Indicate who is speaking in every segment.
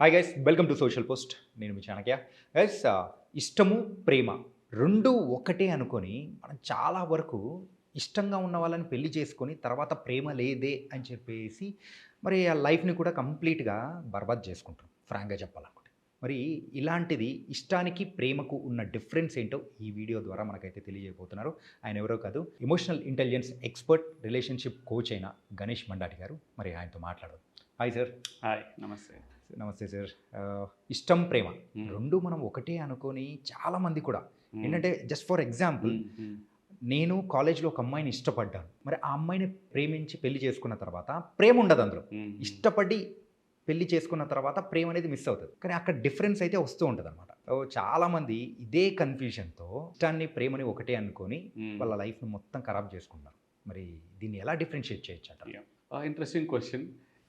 Speaker 1: Hi guys, welcome to social post. నేను మీ Chanakya. Guys, ఇష్టము, ప్రేమ రెండు ఒకటే అనుకొని మనం చాలా వరకు ఇష్టంగా ఉన్న వాళ్ళని పెళ్లి చేసుకొని తర్వాత ప్రేమ లేదే అని చెప్పేసి మరి ఆ లైఫ్‌ని కూడా కంప్లీట్‌గా బర్బాద్ చేసుకుంటాం ఫ్రాంక్‌గా చెప్పాలనుకుంటే. మరి ఇలాంటిది ఇష్టానికి, ప్రేమకు ఉన్న డిఫరెన్స్ ఏంటో ఈ వీడియో ద్వారా మనకైతే తెలియజేయబోతున్నారు. ఆయన ఎవరో కాదు, emotional intelligence expert, relationship coach అయిన గణేష్ మండాటి గారు. మరి ఆయనతో మాట్లాడదాం. Hi sir.
Speaker 2: హాయ్. నమస్తే.
Speaker 1: నమస్తే సార్. ఇష్టం, ప్రేమ
Speaker 2: హ్మ్.
Speaker 1: 2 మనం ఒకటే అనుకోని చాలామంది కూడా
Speaker 2: హ్మ్.
Speaker 1: ఏంటంటే జస్ట్ ఫర్ ఎగ్జాంపుల్
Speaker 2: హ్మ్. హ్మ్.
Speaker 1: నేను కాలేజ్‌లో ఒక అమ్మాయిని ఇష్టపడ్డాను. మరి ఆ అమ్మాయిని ప్రేమించి పెళ్లి చేసుకున్న తర్వాత ప్రేమ ఉండదు అందులో.
Speaker 2: హ్మ్.
Speaker 1: ఇష్టపడి పెళ్లి చేసుకున్న తర్వాత ప్రేమ అనేది మిస్ అవుతది. కానీ అక్కడ డిఫరెన్స్ అయితే వస్తూ ఉంటదనమాట. చాలామంది ఇదే కన్‌ఫ్యూజన్‌తో ఇష్టాన్ని, ప్రేమని ఒకటే అనుకోని
Speaker 2: హ్మ్.
Speaker 1: వాళ్ళ లైఫ్‌ని మొత్తం ఖరాబ్ చేసుకుంటున్నారు. మరి దీన్ని ఎలా డిఫరెన్షియేట్ చేయొచ్చంటారు?
Speaker 2: Interesting question.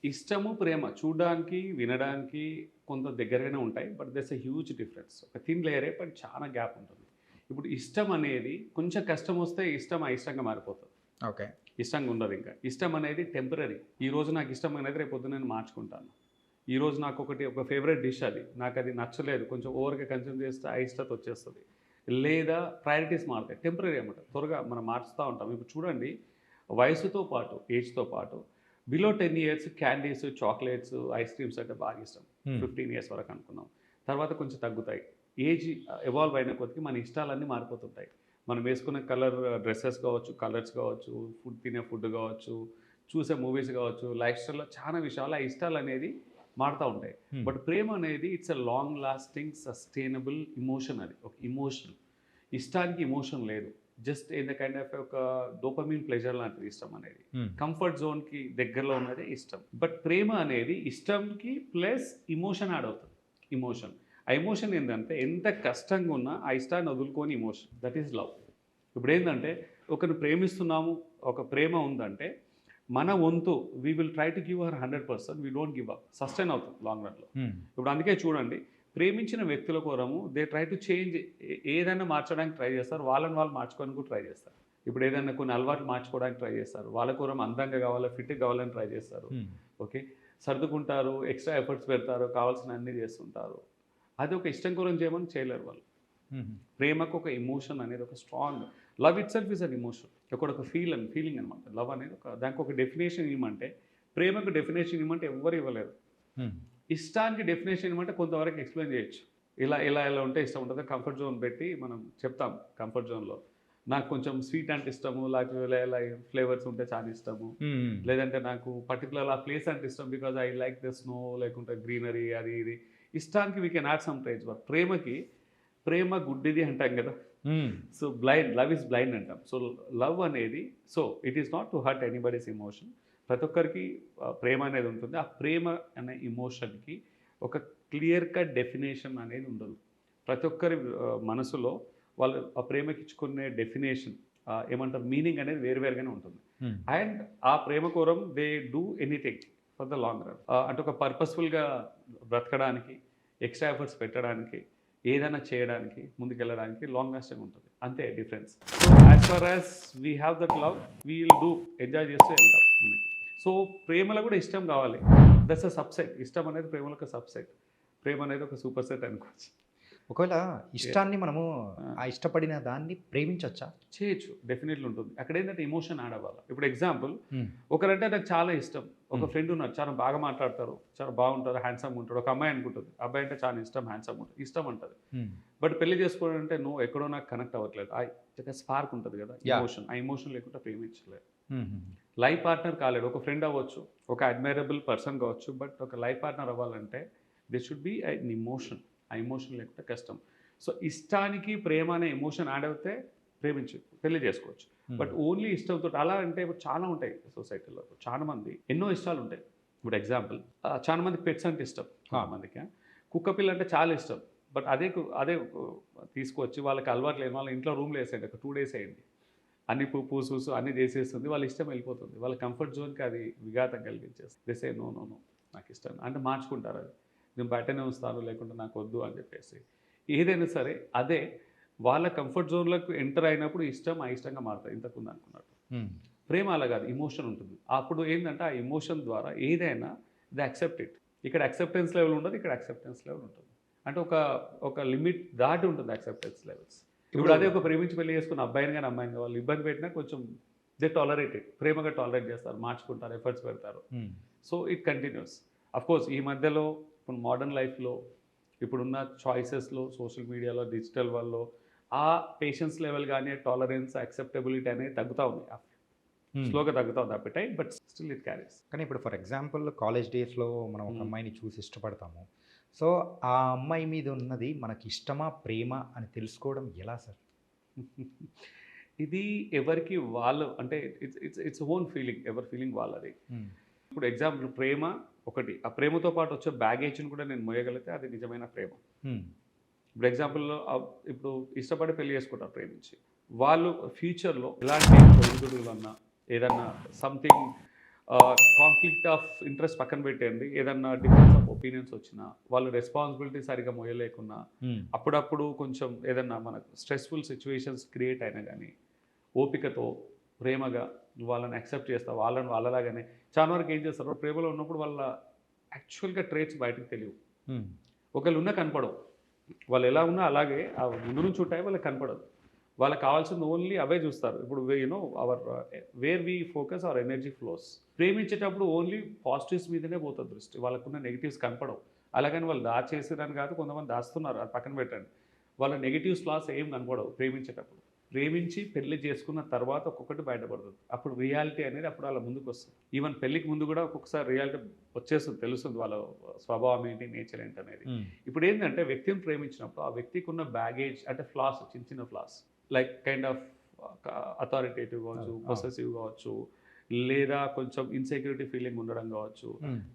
Speaker 2: ఇష్టము, ప్రేమ చూడడానికి, వినడానికి కొంత దగ్గరగానే ఉంటాయి. But there's a huge difference. ఒక థిన్ లేయరే బట్ చాలా గ్యాప్ ఉంటుంది. ఇప్పుడు ఇష్టం అనేది కొంచెం కష్టం వస్తే ఇష్టం అయిష్టంగా మారిపోతుంది.
Speaker 1: ఓకే.
Speaker 2: ఇష్టంగా ఉండదు ఇంకా. ఇష్టం అనేది టెంపరరీ. ఈరోజు నాకు ఇష్టం అనేది రేపు పొద్దున నేను మార్చుకుంటాను. ఈరోజు నాకు ఒక ఫేవరెట్ డిష్ అది. నాకు అది నచ్చలేదు. కొంచెం ఓవర్‌గా కన్జ్యూమ్ చేస్తే అయిష్టత వచ్చేస్తది. లేదా ప్రయారిటీస్ మారుతాయి. టెంపరరీ అన్నమాట. త్వరగా మనం మార్చుతా ఉంటాం. ఇప్పుడు చూడండి, వయసుతో పాటు, ఏజ్‌తో పాటు below 10 years candies, chocolates, ice creams అంటే బాగా ఇష్టం.
Speaker 1: హ్మ్.
Speaker 2: 15 ఇయర్స్ వరకు అనుకుందాం. తర్వాత కొంచెం తగ్గుతాయి. ఏజ్ ఎవాల్వ్ అయిన కొద్దీ మన ఇష్టాలన్నీ మారిపోతుంటాయి. మనం వేసుకునే డ్రెసెస్ కావచ్చు, కలర్స్ కావచ్చు, తినే ఫుడ్ కావచ్చు, చూసే మూవీస్ కావచ్చు, లైఫ్ స్టైల్‌లో చాలా విషయాలు ఆ ఇష్టాలనేది మారుతా ఉంటాయి.
Speaker 1: హ్మ్.
Speaker 2: బట్ ప్రేమ అనేది it's a long lasting sustainable emotion. అది ఒక ఎమోషన్. ఇష్టానికి ఎమోషన్ లేదు. Just in the kind of ఒక డోపమైన్ ప్లెజర్ లాంటిది ఇష్టం అనేది.
Speaker 1: హ్మ్.
Speaker 2: కంఫర్ట్ జోన్‌కి దగ్గరలో ఉన్నదే ఇష్టం. బట్ ప్రేమ అనేది ఇష్టంకి ప్లస్ ఎమోషన్ యాడ్ అవుతుంది. ఎమోషన్. ఆ ఎమోషన్ ఏందంటే ఎంత కష్టంగా ఉన్నా ఆ ఇష్టాన్ని వదులుకోని ఎమోషన్. That is love. ఇప్పుడేందంటే ఒకరిని ప్రేమిస్తున్నాము, ఒక ప్రేమ ఉందంటే మన వంతు we will try to give our 100%. We don't give up. Sustain అవుతుంది లాంగ్ రన్‌లో.
Speaker 1: హ్మ్.
Speaker 2: ఇప్పుడు అందుకే చూడండి, ప్రేమించిన వ్యక్తుల కోరము దే ట్రై టు చేంజ్. ఏదైనా మార్చడానికి ట్రై చేస్తారు. వాళ్ళని వాళ్ళు మార్చుకోవడానికి కూడా ట్రై చేస్తారు. ఇప్పుడు ఏదైనా కొన్ని అలవాట్లు మార్చుకోవడానికి ట్రై చేస్తారు. వాళ్ళ కోరం అందంగా కావాలా, ఫిట్‌గా కావాలని ట్రై చేస్తారు.
Speaker 1: హ్మ్.
Speaker 2: ఓకే. సర్దుకుంటారు, ఎక్స్‌ట్రా ఎఫర్ట్స్ పెడతారు, కావాల్సిన అన్నీ చేస్తుంటారు. అది ఒక ఇష్టం కోరం చేయమని చేయలేరు వాళ్ళు.
Speaker 1: హుహు.
Speaker 2: ప్రేమకు ఒక ఎమోషన్ అనేది ఒక strong. Love it self is an emotion. ఒక ఫీలింగ్ అనమాట. లవ్ అనేది దానికి ఒక డెఫినేషన్ ఇవ్వమంటే, ప్రేమకు డెఫినేషన్ ఇవ్వమంటే ఎవ్వరు ఇవ్వలేరు.
Speaker 1: హ్మ్.
Speaker 2: ఇష్టానికి డెఫినేషన్ ఇవ్వమంటే కొంతవరకు ఎక్స్‌ప్లెయిన్ చేయొచ్చు. ఇలా ఉంటే ఇష్టం ఉంటది. కంఫర్ట్ జోన్ పెట్టి మనం చెప్తాం కంఫర్ట్ జోన్‌లో. నాకు కొంచెం స్వీట్ అంటే ఇష్టము, లేకపోతే ఇలా ఫ్లేవర్స్ ఉంటే చాలా ఇష్టము.
Speaker 1: హ్మ్.
Speaker 2: లేదంటే నాకు పర్టిక్యులర్ ఆ ప్లేస్ అంటే ఇష్టం because I like the snow లేకుంటే గ్రీనరీ అది ఇది. ఇష్టానికి we can add some traits. But ప్రేమ గుడ్డిది అంటాం కదా!
Speaker 1: Hmm.
Speaker 2: So love is blind అంటాం. సో లవ్ అనేది it is not to hurt anybody's emotion. ప్రతి ఒక్కరికి ప్రేమ అనేది ఉంటుంది. ఆ ప్రేమ అనే ఎమోషన్‌కి ఒక క్లియర్ కట్ డెఫినేషన్ అనేది ఉండదు. ప్రతి ఒక్కరి మనసులో వాళ్ళు ఆ ప్రేమకి ఇచ్చుకునే డెఫినేషన్, ఏమంటారు, మీనింగ్ అనేది వేరుగానే ఉంటుంది.
Speaker 1: హ్మ్.
Speaker 2: అండ్ ఆ ప్రేమ కోరం they do anything for the long run. అంటే ఒక పర్పస్‌ఫుల్‌గా బ్రతకడానికి, ఎక్స్‌ట్రా ఎఫర్ట్స్ పెట్టడానికి, ఏదైనా చేయడానికి, ముందుకెళ్ళడానికి లాంగ్ లాస్టింగ్ ఉంటుంది. అంతే difference. So as far as we have that love, we will do enjoy చేస్తూ వెళ్తాం ముందుకి. సో ప్రేమలో కూడా ఇష్టం కావాలి. That's a subset. ఇష్టం అనేది ప్రేమలో ఒక సబ్సెట్. ప్రేమ అనేది ఒక సూపర్ సెట్ అనుకోవచ్చు.
Speaker 1: ఒకవేళ ఇష్టాన్ని మనము
Speaker 2: ఆ!
Speaker 1: ఆ ఇష్టపడిన దాన్ని ప్రేమించొచ్చా?
Speaker 2: చేయొచ్చు. డెఫినెట్‌లీ ఉంటుంది. అక్కడేంటంటే ఎమోషన్ యాడ్ అవ్వాలి. ఇప్పుడు ఎగ్జాంపుల్,
Speaker 1: హ్మ్.
Speaker 2: ఒకరంటే నాకు చాలా ఇష్టం. ఒక
Speaker 1: హ్మ్.
Speaker 2: ఫ్రెండ్ ఉన్నారు. చాలా బాగా మాట్లాడతారు. చాలా బాగుంటారు. హ్యాండ్సమ్‌గా ఉంటాడు. ఒక అమ్మాయి అనుకుంటది. అబ్బాయి అంటే చాలా ఇష్టం, హ్యాండ్సమ్‌గా ఉంటాడు. ఇష్టం అంటది.
Speaker 1: హ్మ్.
Speaker 2: బట్ పెళ్లి చేసుకోవడం అంటే నో, ఎక్కడో నాకు కనెక్ట్ అవ్వట్లేదు. స్పార్క్ ఉంటది కదా!
Speaker 1: యాహ్!
Speaker 2: ఎమోషన్. ఆ ఎమోషన్ లేకుండా ప్రేమించలేరు.
Speaker 1: హుహు.
Speaker 2: లైఫ్ పార్ట్నర్ కాలేడు. ఒక ఫ్రెండ్ అవ్వచ్చు. ఒక అడ్మైరబుల్ పర్సన్ కావచ్చు. బట్ ఒక లైఫ్ పార్ట్నర్ అవ్వాలంటే they should be an emotion. ఆ ఎమోషన్ లేకపోతే కష్టం. సో ఇష్టానికి ప్రేమ అనే ఎమోషన్ యాడ్ అవుతే పెళ్లి చేసుకోవచ్చు.
Speaker 1: హ్మ్.
Speaker 2: బట్ ఓన్లీ ఇష్టంతో అలా అంటే ఇప్పుడు చాలా ఉంటాయి సొసైటీలో. చాలా మంది ఎన్నో ఇష్టాలు ఉంటాయి. ఇప్పుడు ఎగ్జాంపుల్, చాలా మందికి పెట్స్ అంటే ఇష్టం.
Speaker 1: ఆ!
Speaker 2: కొంతమందికి కుక్క పిల్ల అంటే చాలా ఇష్టం. బట్ అదే తీసుకొచ్చి వాళ్ళకి అలవాటు లేని వాళ్ళ ఇంట్లో రూమ్‌లో ఏసేయండి. ఒక 2 డేస్ ఏయండి. అన్ని పూసు అన్నీ చేసేస్తుంది. వాళ్ళ ఇష్టం వెళ్ళిపోతుంది. వాళ్ళ కంఫర్ట్ జోన్‌కి అది విఘాతం కలిగించేస్తుంది. They say no, no, no, నాకిష్టం అంటే మార్చుకుంటారు అది. నేను బయటనే ఉంచుతాను లేకుంటే నాకొద్దు అని చెప్పేసి. ఏదైనా సరే అదే వాళ్ళ కంఫర్ట్ జోన్‌లోకి ఎంటర్ అయినప్పుడు ఇష్టం అయిష్టంగా మారుతాయి ఇంతకుముందు అనుకున్నట్టు.
Speaker 1: హ్మ్.
Speaker 2: ప్రేమ అలా కాదు, ఎమోషన్ ఉంటుంది. అప్పుడు ఏందంటే ఆ ఎమోషన్ ద్వారా ఏదైనా దే యాక్సెప్ట్ ఇట్. ఇక్కడ యాక్సెప్టెన్స్ లెవెల్ ఉండదు, ఇక్కడ యాక్సెప్టెన్స్ లెవెల్ ఉంటుంది. అంటే ఒక లిమిట్ దాటి ఉంటుంది యాక్సెప్టెన్స్ లెవెల్స్. ఇప్పుడు అదే ఒక ప్రేమించి పెళ్లి చేసుకున్న అబ్బాయిని కానీ అమ్మాయిని కానీ వాళ్ళు ఇబ్బంది పెట్టినా కొంచెం దే టాలరేట్ ఇట్, ప్రేమగా టాలరేట్ చేస్తారు, మార్చుకుంటారు, ఎఫర్ట్స్ పెడతారు. So it continues. అఫ్కోర్స్ ఈ మధ్యలో ఇప్పుడు మోడర్న్ లైఫ్లో ఇప్పుడున్న చాయిసెస్లో సోషల్ మీడియాలో డిజిటల్ వల్ల ఆ పేషెన్స్ లెవెల్ కానీ టాలరెన్స్ యాక్సెప్టబిలిటీ అనేది తగ్గుతూ ఉంది, స్లోగా తగ్గుతూ ఉంది appetite, but still it carries.
Speaker 1: కానీ ఇప్పుడు ఫర్ ఎగ్జాంపుల్ కాలేజ్ డేస్లో మనం ఒక అమ్మాయిని చూసి ఇష్టపడతాము. సో ఆ అమ్మాయి మీద ఉన్నది మనకి ఇష్టమా ప్రేమ అని తెలుసుకోవడం ఎలా సార్?
Speaker 2: ఇది ఎవరికి వాళ్ళు అంటే ఇట్స్ ఓన్ ఫీలింగ్, ఎవరి ఫీలింగ్ వాళ్ళది. ఇప్పుడు ఎగ్జాంపుల్ ప్రేమ ఒకటి, ఆ ప్రేమతో పాటు వచ్చే బ్యాగేజ్ని కూడా నేను మోయగలిగితే అది నిజమైన ప్రేమ. ఇప్పుడు ఎగ్జాంపుల్లో ఇప్పుడు ఇష్టపడి పెళ్లి చేసుకుంటారు ప్రేమించి, వాళ్ళు ఫ్యూచర్లో ఎలాంటి ఒడిదుడులన్నా ఏదన్నా సంథింగ్ కాన్ఫ్లిక్ట్ ఆఫ్ ఇంట్రెస్ట్ పక్కన పెట్టండి, ఏదన్నా డిఫరెన్స్ ఆఫ్ ఒపీనియన్స్ వచ్చినా, వాళ్ళు రెస్పాన్సిబిలిటీ సరిగా మోయలేకున్నా, అప్పుడప్పుడు కొంచెం ఏదన్నా మనకు స్ట్రెస్ఫుల్ సిచ్యువేషన్స్ క్రియేట్ అయినా కానీ ఓపికతో ప్రేమగా వాళ్ళని యాక్సెప్ట్ చేస్తా, వాళ్ళని వాళ్ళలాగానే చాలా వరకు ఏం చేస్తారు, ప్రేమలో ఉన్నప్పుడు వాళ్ళ యాక్చువల్గా ట్రేట్స్ బయటకు తెలియవు, ఒకళ్ళు ఉన్నా కనపడవు, వాళ్ళు ఎలా ఉన్నా అలాగే ఆ ముందు నుంచి ఉంటాయి, వాళ్ళకి కనపడదు, వాళ్ళకి కావాల్సింది ఓన్లీ అవే చూస్తారు. ఇప్పుడు you know our where we focus our energy flows. ప్రేమించేటప్పుడు ఓన్లీ పాజిటివ్స్ మీదనే పోతుంది దృష్టి, వాళ్ళకున్న నెగిటివ్స్ కనపడవు. అలాగని వాళ్ళు దాచేసిరని కాదు, కొంతమంది దాస్తున్నారు, అది పక్కన పెట్టండి. వాళ్ళ నెగిటివ్స్ లాస్ ఏం కనపడవు ప్రేమించేటప్పుడు. ప్రేమించి పెళ్లి చేసుకున్న తర్వాత ఒక్కొక్కటి బయటపడుతుంది, అప్పుడు రియాలిటీ అనేది అప్పుడు వాళ్ళ ముందుకు వస్తుంది. ఈవెన్ పెళ్లికి ముందు కూడా ఒక్కొక్కసారి రియాలిటీ వచ్చేస్తుంది, తెలుస్తుంది వాళ్ళ స్వభావం ఏంటి, నేచర్ ఏంటి అనేది. ఇప్పుడు ఏంటంటే వ్యక్తిని ప్రేమించినప్పుడు ఆ వ్యక్తికి ఉన్న బ్యాగేజ్ అంటే ఫ్లాస్, చిన్న చిన్న floss, like kind of authoritative కావచ్చు, పొసెసివ్ కావచ్చు, లేదా కొంచెం ఇన్సెక్యూరిటీ ఫీలింగ్ ఉండడం కావచ్చు,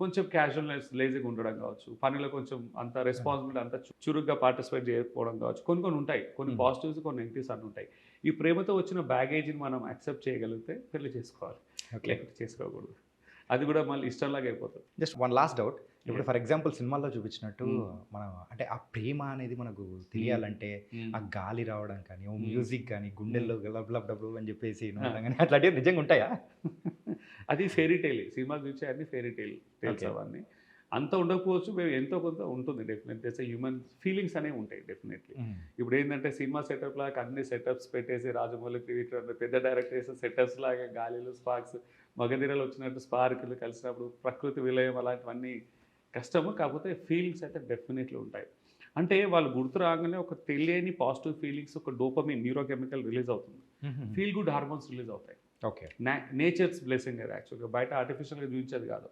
Speaker 2: కొంచెం క్యాజువల్నెస్ లేజీగా ఉండడం కావచ్చు, పనిలో కొంచెం అంత రెస్పాన్సిబిలిటీ అంత చురుగ్గా పార్టిసిపేట్ చేయకపోవడం కావచ్చు, కొన్ని ఉంటాయి, కొన్ని పాజిటివ్స్ కొన్ని నెగిటివ్స్ అన్నీ ఉంటాయి. ఈ ప్రేమతో వచ్చిన బ్యాగేజ్ని మనం యాక్సెప్ట్ చేయగలిగితే పెళ్లి చేసుకోవాలి, లేకపోతే చేసుకోకూడదు. అది కూడా మళ్ళీ ఇష్టంలాగా అయిపోతుంది.
Speaker 1: జస్ట్ వన్ లాస్ట్ డౌట్, ఇప్పుడు ఫర్ ఎగ్జాంపుల్ సినిమాల్లో చూపించినట్టు మనం అంటే ఆ ప్రేమ అనేది మనకు తెలియాలంటే ఆ గాలి రావడం కానీ, ఓ మ్యూజిక్ కానీ, గుండెల్లో లబ్ లబ్ డబ్లు అని చెప్పేసి కానీ అట్లాంటివి నిజంగా ఉంటాయా?
Speaker 2: అది ఫెయిరీ టైల్, సినిమా చూసే అన్ని ఫెయిరీ టైల్స్ అవన్నీ. అంత ఉండకపోవచ్చు, మేము ఎంతో కొంత ఉంటుంది డెఫినెట్లీ. హ్యూమన్ ఫీలింగ్స్ అనేవి ఉంటాయి డెఫినెట్లీ. ఇప్పుడు ఏంటంటే సినిమా సెటప్ లాగా అన్ని సెటప్స్ పెట్టేసి రాజమౌళి పెద్ద డైరెక్టర్ చేసే సెటప్స్ లాగా గాలిలు స్పార్క్స్, మగధీరలు వచ్చినట్టు స్పార్కులు కలిసినప్పుడు ప్రకృతి విలయం అలాంటివన్నీ కష్టము. కాకపోతే ఫీలింగ్స్ అయితే డెఫినెట్లీ ఉంటాయి. అంటే వాళ్ళు గుర్తు రాగానే ఒక తెలియని పాజిటివ్ ఫీలింగ్స్, ఒక డోపమిన్ న్యూరోకెమికల్ రిలీజ్ అవుతుంది, ఫీల్ గుడ్ హార్మోన్స్ రిలీజ్ అవుతాయి.
Speaker 1: ఓకే,
Speaker 2: నేచర్స్ బ్లెస్సింగ్ అది యాక్చువల్గా, బయట ఆర్టిఫిషియల్గా చూపించేది కాదు.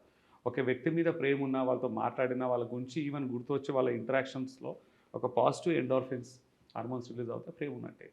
Speaker 2: ఒక వ్యక్తి మీద ప్రేమ ఉన్నా, వాళ్ళతో మాట్లాడినా, వాళ్ళ గురించి ఈవెన్ గుర్తు వచ్చి వాళ్ళ ఇంటరాక్షన్స్లో ఒక పాజిటివ్ ఎండార్ఫిన్స్ హార్మోన్స్ రిలీజ్ అవుతాయి, ప్రేమ ఉన్నట్టే.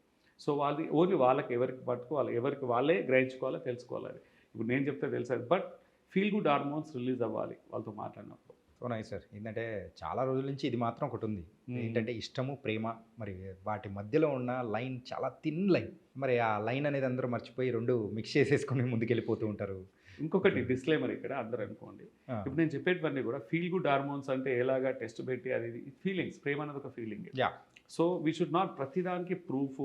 Speaker 2: సో వాళ్ళది ఓన్లీ వాళ్ళకి ఎవరికి పట్టుకోవాలి, ఎవరికి వాళ్ళే గ్రహించుకోవాలి, తెలుసుకోవాలి. అది ఇప్పుడు నేను చెప్తే తెలుసది, but feel good hormones release అవ్వాలి వాళ్ళతో మాట్లాడినప్పుడు.
Speaker 1: So nice sir. ఏంటంటే చాలా రోజుల నుంచి ఇది మాత్రం ఒకటి ఉంది, ఏంటంటే ఇష్టము ప్రేమ, మరి వాటి మధ్యలో ఉన్న లైన్ చాలా థిన్ లైన్, మరి ఆ లైన్ అనేది అందరూ మర్చిపోయి రెండు మిక్స్ చేసేసుకొని ముందుకెళ్ళిపోతూ ఉంటారు.
Speaker 2: ఇంకొకటి డిస్క్లైమర్ ఇక్కడ అందరూ అనుకోండి, ఇప్పుడు నేను చెప్పేటివన్నీ కూడా ఫీల్ గుడ్ హార్మోన్స్ అంటే ఎలాగా టెస్ట్ పెట్టి అది ఫీలింగ్స్, ప్రేమ అనేది ఒక feeling. So we should not ప్రతిదానికి ప్రూఫ్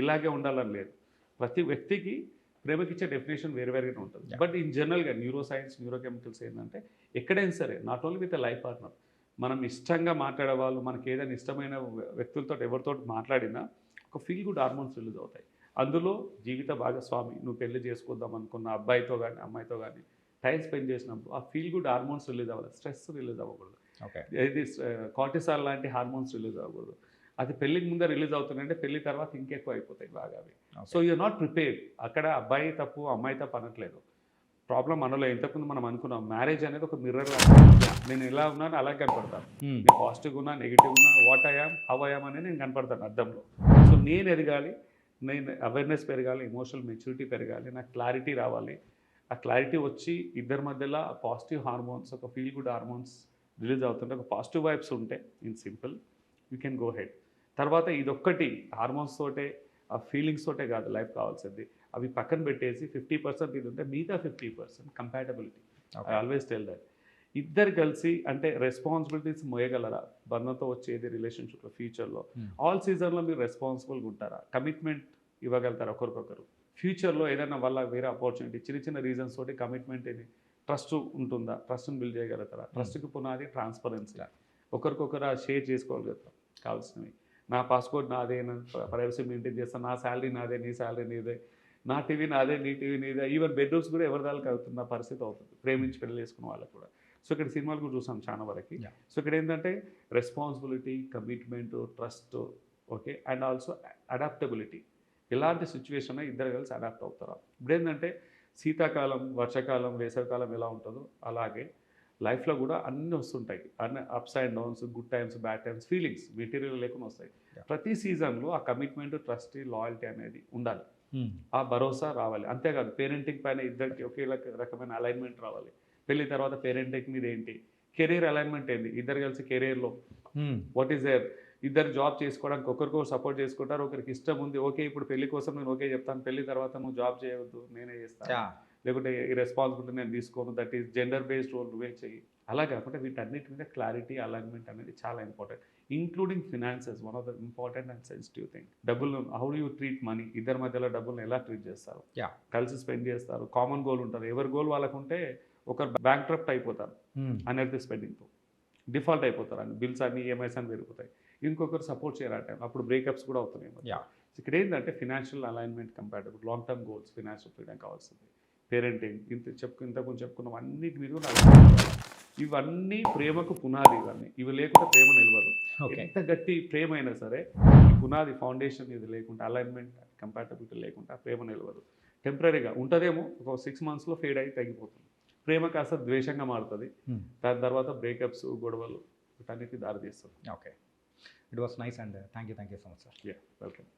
Speaker 2: ఇలాగే ఉండాలని లేదు. ప్రతి వ్యక్తికి ప్రేమకి ఇచ్చే డెఫినేషన్ వేరువేరుగానే ఉంటుంది. బట్ ఇన్ జనరల్గా న్యూరో సైన్స్, న్యూరోకెమికల్స్ ఏంటంటే ఎక్కడైనా సరే, not only with a life partner, మనం ఇష్టంగా మాట్లాడే వాళ్ళు, మనకి ఏదైనా ఇష్టమైన వ్యక్తులతో ఎవరితో మాట్లాడినా ఒక ఫీల్ గుడ్ హార్మోన్స్ రిలీజ్ అవుతాయి. అందులో జీవిత భాగస్వామి, నువ్వు పెళ్లి చేసుకుందాం అనుకున్న అబ్బాయితో కానీ అమ్మాయితో కానీ టైం స్పెండ్ చేసినప్పుడు ఆ ఫీల్ గుడ్ హార్మోన్స్ రిలీజ్ అవ్వాలి, స్ట్రెస్ రిలీజ్ అవ్వకూడదు, ఇది కార్టిసాల్ లాంటి హార్మోన్స్ రిలీజ్ అవ్వకూడదు. అది పెళ్ళికి ముందే రిలీజ్ అవుతుందంటే పెళ్లి తర్వాత ఇంకెక్కువ అయిపోతాయి బాగా అవి. So you're not prepared. అక్కడ అబ్బాయి తప్పు అమ్మాయి తప్పు అనట్లేదు, ప్రాబ్లం మనలో. ఇంతకుముందు మనం అనుకున్నాం మ్యారేజ్ అనేది ఒక మిర్రర్, నేను ఎలా ఉన్నాను అలాగే కనపడతాను, నేను పాజిటివ్గా ఉన్నా నెగిటివ్ ఉన్నా, వాట్ ఐయామ్ హౌ ఐయామ్ అనేది నేను కనపడతాను అద్దంలో. సో నేను ఎదగాలి, నేను అవేర్నెస్ పెరగాలి, ఎమోషనల్ మెచ్యూరిటీ పెరగాలి, నాకు క్లారిటీ రావాలి. ఆ క్లారిటీ వచ్చి ఇద్దరి మధ్యలో పాజిటివ్ హార్మోన్స్, ఒక ఫీల్ గుడ్ హార్మోన్స్ రిలీజ్ అవుతుంటే, ఒక పాజిటివ్ వైబ్స్ ఉంటే in simple you can go head. తర్వాత ఇదొక్కటి హార్మోన్స్ తోటే, ఆ ఫీలింగ్స్ తోటే కాదు లైఫ్ కావాల్సింది. అవి పక్కన పెట్టేసి 50% ఇది ఉంటే మిగతా 50% compatibility. I always tell that. ఇద్దరు కలిసి అంటే రెస్పాన్సిబిలిటీస్ మోయగలరా బంధంతో వచ్చేది రిలేషన్షిప్లో ఫ్యూచర్లో? ఆల్ సీజన్లో మీరు రెస్పాన్సిబుల్గా ఉంటారా? కమిట్మెంట్ ఇవ్వగలుగుతారా ఒకరికొకరు? ఫ్యూచర్లో ఏదైనా వల్ల వేరే ఆపర్చునిటీ, చిన్న చిన్న రీజన్స్ తోటి కమిట్మెంట్ని ట్రస్ట్ ఉంటుందా, ట్రస్ట్ని బిల్డ్ చేయగలుగుతారా? ట్రస్ట్కి పునాది ట్రాన్స్పరెన్సీ, ఒకరికొకరు షేర్ చేసుకోగలుగుతాం కావాల్సినవి. నా పాస్పోర్ట్ నాదే, ప్రైవసీ మెయింటైన్ చేస్తాను, నా శాలరీ నాదే, నీ శాలరీ నీదే, నా టీవీ నాదే, నీ టీవీ నీదే, ఈవెన్ బెడ్రూమ్స్ కూడా ఎవరి దానికి అవుతున్న పరిస్థితి అవుతుంది ప్రేమించి పెళ్లి చేసుకున్న వాళ్ళకి కూడా. సో ఇక్కడ సినిమాలు కూడా చూసాం చాలా వరకు. సో ఇక్కడ ఏంటంటే responsibility, commitment, trust, okay, and also adaptability. ఎలాంటి సిచ్యువేషన్ ఇద్దరు కలిసి అడాప్ట్ అవుతారు. ఇప్పుడు ఏంటంటే శీతాకాలం, వర్షాకాలం, వేసవికాలం ఎలా ఉంటుందో అలాగే లైఫ్లో కూడా అన్నీ వస్తుంటాయి, అన్ని ups and downs, good times, bad times, feelings material లేకుండా వస్తాయి. ప్రతి సీజన్లో ఆ కమిట్మెంట్, ట్రస్ట్, లాయల్టీ అనేది ఉండాలి, ఆ భరోసా రావాలి. అంతేకాదు పేరెంటింగ్ పైన ఇద్దరికి ఒకే రకమైన అలైన్మెంట్ రావాలి. పెళ్లి తర్వాత పేరెంటింగ్ మీద ఏంటి, కెరీర్ అలైన్మెంట్ ఏంటి, ఇద్దరు కలిసి కెరీర్లో వాట్ ఈస్ దేర్, ఇద్దరు జాబ్ చేసుకోవడానికి ఒకరికొకరు సపోర్ట్ చేసుకుంటారు. ఒకరికి ఇష్టం ఉంది, ఓకే ఇప్పుడు పెళ్లి కోసం నేను ఓకే చెప్తాను, పెళ్లి తర్వాత నువ్వు జాబ్ చేయవద్దు నేనే చేస్తాను, లేకుంటే ఈ రెస్పాన్సిబిలిటీ నేను తీసుకోను, that is gender based role, నువ్వే చెయ్యి. అలా కాకుండా వీటన్నిటి మీద క్లారిటీ, అలైన్మెంట్ అనేది చాలా important. Including finances, one of the important and sensitive thing. డబ్బులు, హౌ యూ ట్రీట్ మనీ, ఇద్దరి మధ్యలో డబ్బులను ఎలా ట్రీట్ చేస్తారు, కలిసి స్పెండ్ చేస్తారు, కామన్ గోల్ ఉంటుంది, ఎవరి గోల్ వాళ్ళకుంటే ఒకరు బ్యాంక్రప్ట్ అయిపోతారు అనేది స్పెండింగ్తో, డిఫాల్ట్ అయిపోతారు, అని బిల్స్ అన్ని ఈఎంఐస్ అని పెరిగిపోతాయి, ఇంకొకరు సపోర్ట్ చేయరు, అప్పుడు బ్రేకప్స్ కూడా అవుతున్నాయి. ఇక్కడ ఏంటంటే financial alignment, compatible, long term goals, financial freedom కావాల్సింది, పేరెంటింగ్, ఇంతకుముందు చెప్పుకున్నాం, అన్నిటి మీద కూడా ఇవన్నీ ప్రేమకు పునాది. ఇవి లేకుండా ప్రేమ నిలవదు. ఎంత గట్టి ప్రేమ అయినా సరే ఈ పునాది, ఫౌండేషన్ ఇది లేకుండా, అలైన్మెంట్, కంపాటబిలిటీ లేకుండా ప్రేమ నిలవదు. టెంపరీగా ఉంటుందేమో, ఒక 6 monthsలో ఫేడ్ అయ్యి తగ్గిపోతుంది. ప్రేమ కాస్త ద్వేషంగా మారుతుంది, దాని తర్వాత బ్రేకప్స్, గొడవలు, వీటన్నిటికీ దారి తీస్తుంది.
Speaker 1: Okay, it was nice and thank you so much sir.
Speaker 2: Welcome.